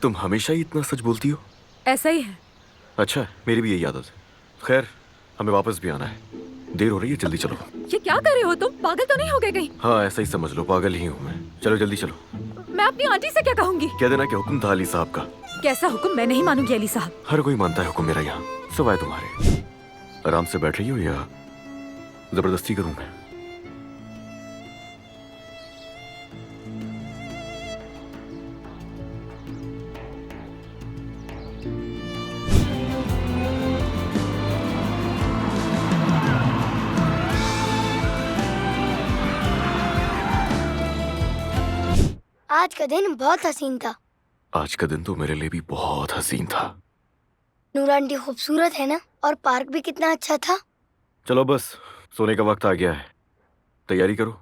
तुम हमेशा ही इतना सच बोलती हो? ऐसा ही है। अच्छा, मेरी भी यही आदत है। खैर, हमें वापस भी आना है, देर हो रही है, जल्दी चलो। ये क्या कर रहे हो तुम? पागल तो नहीं हो गए कहीं? हाँ, ऐसा ही समझ लो, पागल ही हूँ मैं। चलो जल्दी चलो। मैं अपनी आंटी से क्या कहूंगी? कह देना कि हुक्म था अली साहब का। कैसा हुक्म? मैं नहीं मानूंगी अली साहब। हर कोई मानता है हुक्म मेरा यहाँ, सवाए तुम्हारे। आराम से बैठ रही हो या जबरदस्ती करूँ मैं? आज का दिन बहुत हसीन था। आज का दिन तो मेरे लिए भी बहुत हसीन था। नूर आंटी खूबसूरत है ना, और पार्क भी कितना अच्छा था। चलो बस, सोने का वक्त आ गया है, तैयारी करो।